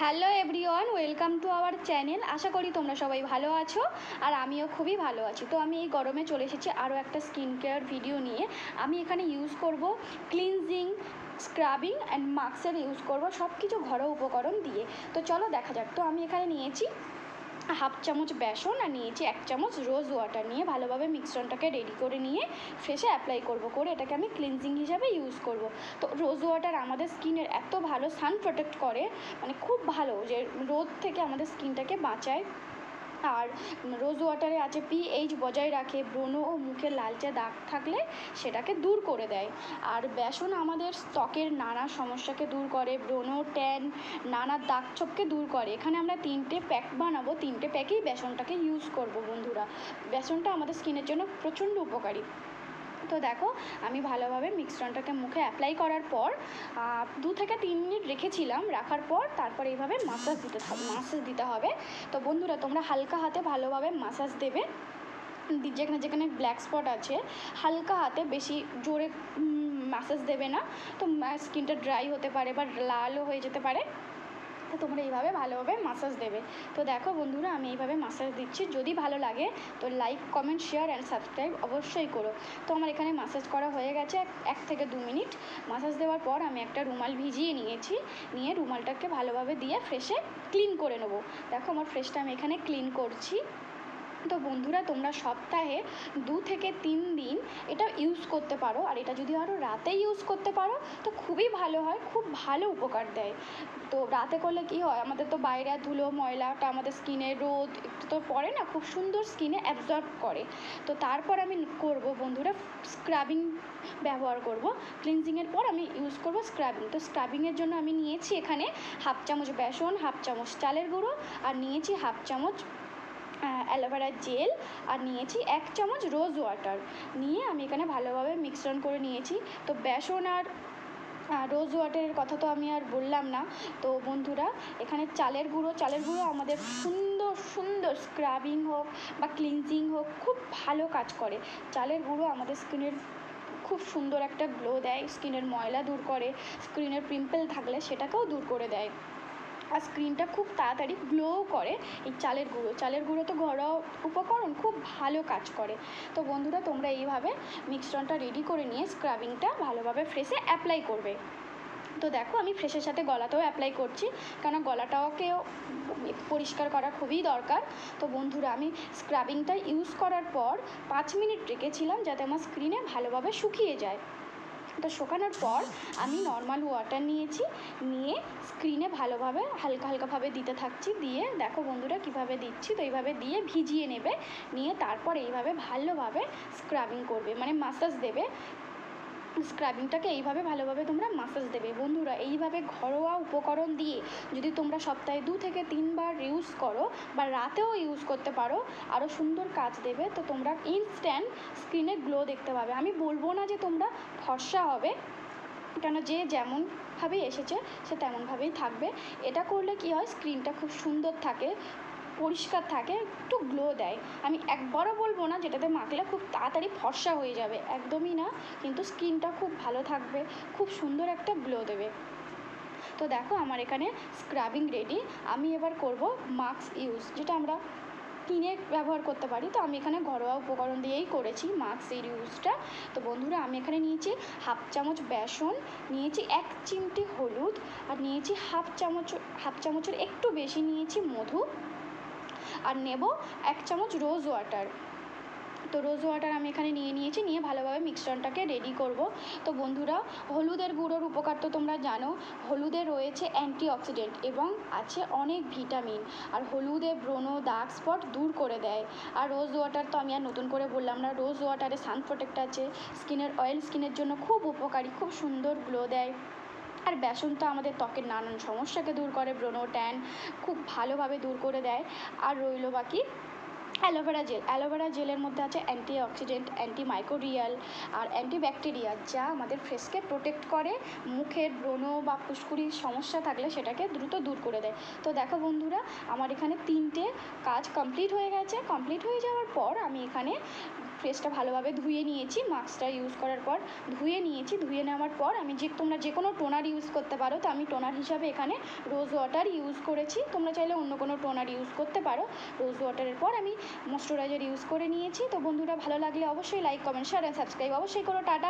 Hello everyone, welcome to our channel. আশা করি তোমরা সবাই ভালো আছো আর আমিও খুবই ভালো আছি। তো আমি এই গরমে চলে এসেছি আরও একটা স্কিন কেয়ার ভিডিও নিয়ে। আমি এখানে ইউজ করব ক্লিনজিং, স্ক্রাবিং অ্যান্ড মাস্কের ইউজ করব, সব কিছু ঘরোয়া উপকরণ দিয়ে। তো চলো দেখা যাক। তো আমি এখানে নিয়েছি হাফ চামচ বেসন আর নিয়েছি 1 চামচ রোজ ওয়াটার, নিয়ে ভালোভাবে মিশ্রণটাকে রেডি করে নিয়ে ফেসে অ্যাপ্লাই করে এটাকে আমি ক্লিনজিং হিসাবে ইউজ করব। তো রোজ ওয়াটার আমাদের স্কিনের এত ভালো সান প্রোটেক্ট করে, মানে খুব ভালো, যে রোদ থেকে আমাদের স্কিনটাকে বাঁচায়। আর রোজ ওয়াটারে আছে পিএইচ বজায় রাখে, ব্রণ ও মুখে লালচে দাগ থাকলে সেটাকে দূর করে দেয়। আর বেসন আমাদের ত্বকের নানা সমস্যাকে দূর করে, ব্রণ, ট্যান, নানা দাগ ছোপকে দূর করে। এখানে আমরা 3টে প্যাক বানাবো, 3টে প্যাকেই বেসনটাকে ইউজ করব বন্ধুরা। বেসনটা আমাদের স্কিনের জন্য প্রচণ্ড উপকারী। তো দেখো, আমি ভালোভাবে মিশ্রণটাকে মুখে অ্যাপ্লাই করার পর 2 থেকে 3 মিনিট রেখেছিলাম। রাখার পর তারপর এইভাবে মাসাজ দিতে হবে। তো বন্ধুরা, তোমরা হালকা হাতে ভালোভাবে মাসাজ দেবে। যেখানে যেখানে ব্ল্যাক স্পট আছে হালকা হাতে, বেশি জোরে মাসাজ দেবে না, তো স্কিনটা ড্রাই হতে পারে বা লালও হয়ে যেতে পারে। তো তোমরা এইভাবে ভালোভাবে মাসাজ দেবে। তো দেখো বন্ধুরা, আমি এইভাবে মাসাজ দিচ্ছি। যদি ভালো লাগে তো like, comment, share and subscribe অবশ্যই করো। তো আমার এখানে মাসাজ করা হয়ে গেছে 1 থেকে 2 মিনিট। মাসাজ দেওয়ার পর আমি একটা রুমাল ভিজিয়ে নিয়েছি, নিয়ে রুমালটাকে ভালোভাবে দিয়ে ফ্রেশে ক্লিন করে নেবো। দেখো আমার ফ্রেশটা আমি এখানে ক্লিন করছি। তো বন্ধুরা, তোমরা সপ্তাহে 2 থেকে 3 দিন এটা ইউজ করতে পারো। আর এটা যদি আরও রাতে ইউজ করতে পারো তো খুবই ভালো হয়, খুব ভালো উপকার দেয়। তো রাতে করলে কি হয়, আমাদের তো বাইরে ধুলো ময়লাটা আমাদের স্কিনে, রোদ একটু তো পড়ে না, খুব সুন্দর স্কিনে অ্যাবজর্ব করে। তো তারপর আমি করব বন্ধুরা স্ক্রাবিং ব্যবহার করব। ক্লিনজিংয়ের পর আমি ইউজ করব স্ক্রাবিং। তো স্ক্রাবিংয়ের জন্য আমি নিয়েছি এখানে হাফ চামচ বেসন, হাফ চামচ চালের গুঁড়ো, আর নিয়েছি হাফ চামচ অ্যালোভেরা জেল, আর নিয়েছি 1 চামচ রোজ ওয়াটার। নিয়ে আমি এখানে ভালোভাবে মিশ্রণ করে নিয়েছি। তো বেসন আর রোজ ওয়াটারের কথা তো আমি আর বললাম না। তো বন্ধুরা, এখানে চালের গুঁড়ো আমাদের সুন্দর সুন্দর স্ক্রাবিং হোক বা ক্লিনজিং হোক খুব ভালো কাজ করে। চালের গুঁড়ো আমাদের স্কিনের খুব সুন্দর একটা গ্লো দেয়, স্কিনের ময়লা দূর করে, স্কিনের পিম্পল থাকলে সেটাকেও দূর করে দেয়। আর স্কিনটা খুব তাড়াতাড়ি গ্লোও করে। এই চালের গুঁড়ো তো ঘরোয়া উপকরণ, খুব ভালো কাজ করে। তো বন্ধুরা, তোমরা এইভাবে মিশ্রণটা রেডি করে নিয়ে স্ক্রাবিংটা ভালোভাবে ফেসে অ্যাপ্লাই করবে। তো দেখো, আমি ফ্রেশের সাথে গলাতেও অ্যাপ্লাই করছি, কারণ গলাটাকেও পরিষ্কার করা খুবই দরকার। তো বন্ধুরা, আমি স্ক্রাবিংটা ইউজ করার পর 5 মিনিট রেখেছিলাম যাতে আমার স্কিনে ভালোভাবে শুকিয়ে যায়। তো শুকানোর পর আমি নর্মাল ওয়াটার নিয়েছি, নিয়ে স্ক্রিনে ভালোভাবে হালকা হালকাভাবে দিতে থাকছি। দিয়ে দেখো বন্ধুরা কীভাবে দিচ্ছি। তো এইভাবে দিয়ে ভিজিয়ে নেবে, নিয়ে তারপর এইভাবে ভালোভাবে স্ক্রাবিং করবে, মানে মাসাজ দেবে। স্ক্রাবিংটাকে এইভাবে ভালোভাবে তোমরা মাসাজ দেবে। বন্ধুরা, এইভাবে ঘরোয়া উপকরণ দিয়ে যদি তোমরা সপ্তাহে 2 থেকে 3 বার ইউজ করো বা রাতেও ইউজ করতে পারো, আরও সুন্দর কাজ দেবে। তো তোমরা ইনস্ট্যান্ট স্কিনে গ্লো দেখতে পাবে। আমি বলবো না যে তোমরা ফর্সা হবে, কেন যে যেমনভাবে এসেছে সে তেমনভাবেই থাকবে। এটা করলে কি হয়, স্কিনটা খুব সুন্দর থাকে, পরিষ্কার থাকে, একটু গ্লো দেয়। আমি একবারও বলবো না যেটাতে মাখলে খুব তাড়াতাড়ি ফর্সা হয়ে যাবে, একদমই না, কিন্তু স্কিনটা খুব ভালো থাকবে, খুব সুন্দর একটা গ্লো দেবে। তো দেখো আমার এখানে স্ক্রাবিং রেডি। আমি এবার করব মাস্ক ইউজ, যেটা আমরা কিনে ব্যবহার করতে পারি। তো আমি এখানে ঘরোয়া উপকরণ দিয়েই করেছি মাস্কের ইউজটা। তো বন্ধুরা, আমি এখানে নিয়েছি হাফ চামচ বেসন, নিয়েছি 1 চিমটি হলুদ, আর নিয়েছি হাফ চামচের একটু বেশি নিয়েছি মধু, আর নেব 1 চামচ রোজ ওয়াটার। তো রোজ ওয়াটার আমি এখানে নিয়েছি, নিয়ে ভালোভাবে মিশ্রণটাকে রেডি করব। তো বন্ধুরা, হলুদের গুঁড়োর উপকার তো তোমরা জানো। হলুদে রয়েছে অ্যান্টিঅক্সিডেন্ট এবং আছে অনেক ভিটামিন, আর হলুদে ব্রণ, দাগ স্পট দূর করে দেয়। আর রোজ ওয়াটার তো আমি আর নতুন করে বললাম না, রোজ ওয়াটারে সান প্রোটেক্ট আছে, স্কিনের জন্য খুব উপকারী, খুব সুন্দর গ্লো দেয়। আর বেসন তো আমাদের ত্বকের নানান সমস্যাকে দূর করে, ব্রণ, ট্যান খুব ভালোভাবে দূর করে দেয়। আর রইল বাকি অ্যালোভেরা জেলের মধ্যে আছে অ্যান্টিঅক্সিডেন্ট, অ্যান্টিমাইক্রোবিয়াল আর অ্যান্টিব্যাকটেরিয়া, যা আমাদের ফেসকে প্রোটেক্ট করে, মুখের ব্রণ বা ফুসকুড়ির সমস্যা থাকলে সেটাকে দ্রুত দূর করে দেয়। তো দেখো বন্ধুরা, আমার এখানে 3টে কাজ কমপ্লিট হয়ে গেছে। কমপ্লিট হয়ে যাওয়ার পর আমি এখানে ফেসটা ভালোভাবে ধুয়ে নিয়েছি, মাস্কটা ইউজ করার পর ধুয়ে নিয়েছি। ধুয়ে নেওয়ার পর আমি তোমরা যে কোনো টোনার ইউজ করতে পারো, তো আমি টোনার হিসাবে এখানে রোজ ওয়াটার ইউজ করেছি। তোমরা চাইলে অন্য কোনো টোনার ইউজ করতে পারো। রোজ ওয়াটারের পর আমি ময়েশ্চারাইজার ইউজ করে নিয়েছি। তো বন্ধুরা, ভালো লাগলে অবশ্যই like, comment, share and subscribe অবশ্যই করো। টাটা।